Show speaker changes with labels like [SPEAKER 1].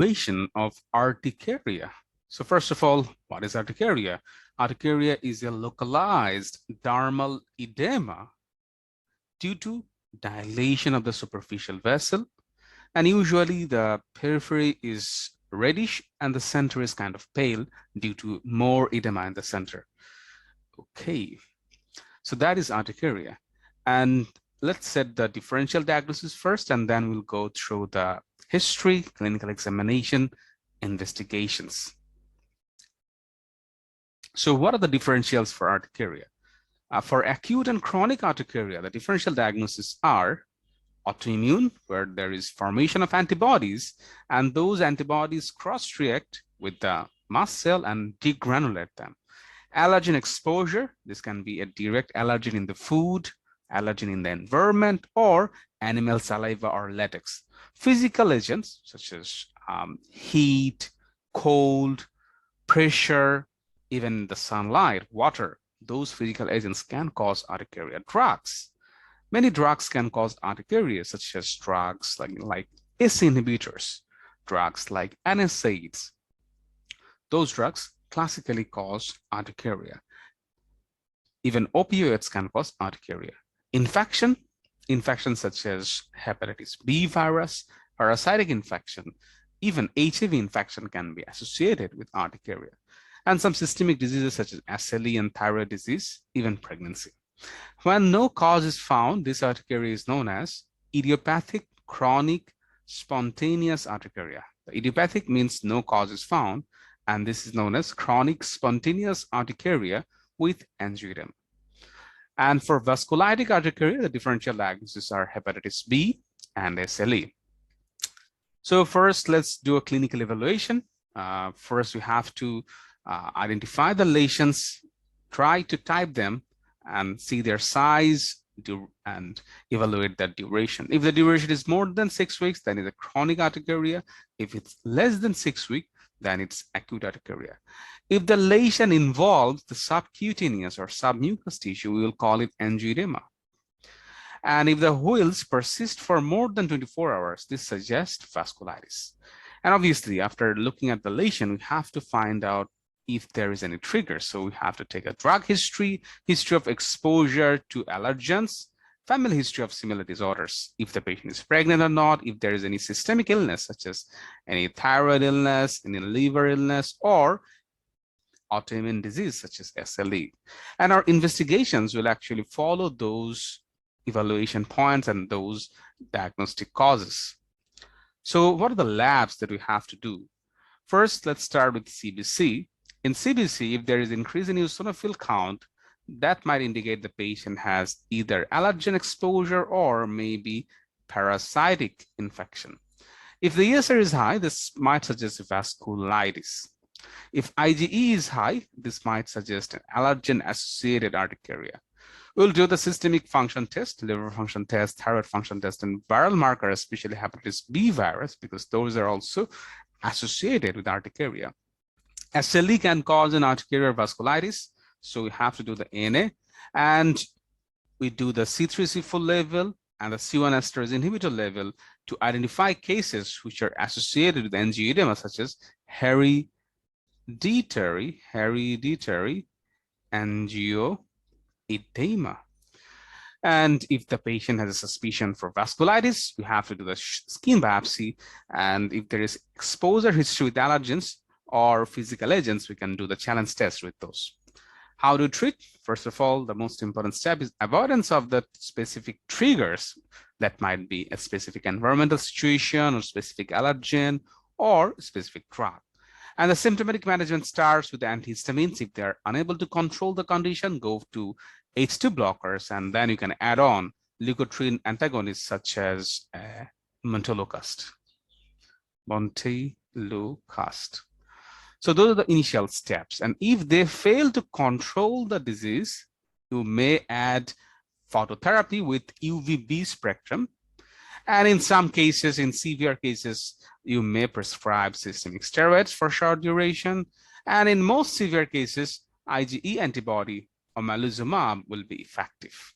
[SPEAKER 1] evaluation of Urticaria. So first of all, what is Urticaria? Urticaria is a localized dermal edema due to dilation of the superficial vessel, and usually the periphery is reddish and the center is kind of pale due to more edema in the center. Okay, so that is Urticaria. And let's set the differential diagnosis first, and then we'll go through the history, clinical examination, investigations. So what are the differentials for urticaria? For acute and chronic urticaria, the differential diagnoses are autoimmune, where there is formation of antibodies, and those antibodies cross-react with the mast cell and degranulate them. Allergen exposure, this can be a direct allergen in the food, allergen in the environment, or animal saliva or latex. Physical agents such as heat, cold, pressure, even the sunlight, water, those physical agents can cause urticaria. Drugs, many drugs can cause urticaria, such as drugs like ACE inhibitors, drugs like NSAIDs. Those drugs classically cause urticaria. Even opioids can cause urticaria. Infections such as hepatitis B virus, parasitic infection, even HIV infection can be associated with urticaria. And some systemic diseases such as SLE and thyroid disease, even pregnancy. When no cause is found, this urticaria is known as idiopathic chronic spontaneous urticaria. The idiopathic means no cause is found, and this is known as chronic spontaneous urticaria with angioedema. And for vasculitic urticaria, the differential diagnoses are hepatitis B and SLE. So first, let's do a clinical evaluation. First, we have to identify the lesions, try to type them, and see their size and evaluate that duration. If the duration is more than 6 weeks, then it's a chronic urticaria. If it's less than 6 weeks, then it's acute urticaria. If the lesion involves the subcutaneous or submucous tissue, we will call it angioedema. And if the wheals persist for more than 24 hours, this suggests vasculitis. And obviously, after looking at the lesion, we have to find out if there is any trigger. So we have to take a drug history, history of exposure to allergens, family history of similar disorders, if the patient is pregnant or not, if there is any systemic illness, such as any thyroid illness, any liver illness, or autoimmune disease, such as SLE. And our investigations will actually follow those evaluation points and those diagnostic causes. So what are the labs that we have to do? First, let's start with CBC. In CBC, if there is increase in eosinophil count, that might indicate the patient has either allergen exposure or maybe parasitic infection. If the ESR is high, this might suggest vasculitis. If IgE is high, this might suggest an allergen-associated urticaria. We'll do the systemic function test, liver function test, thyroid function test, and viral marker, especially hepatitis B virus, because those are also associated with urticaria. SLE can cause an urticaria vasculitis, so we have to do the ANA, and we do the C3C4 level and the C1 esterase inhibitor level to identify cases which are associated with angioedema, such as hereditary angioedema. And if the patient has a suspicion for vasculitis, we have to do the skin biopsy. And if there is exposure history with allergens or physical agents, we can do the challenge test with those. How to treat? First of all, the most important step is avoidance of the specific triggers. That might be a specific environmental situation or specific allergen or specific drug. And the symptomatic management starts with the antihistamines. If they're unable to control the condition, go to H2 blockers, and then you can add on leukotriene antagonists such as montelukast. So those are the initial steps. And if they fail to control the disease, you may add phototherapy with UVB spectrum. And in some cases, in severe cases, you may prescribe systemic steroids for short duration. And in most severe cases, IgE antibody omalizumab will be effective.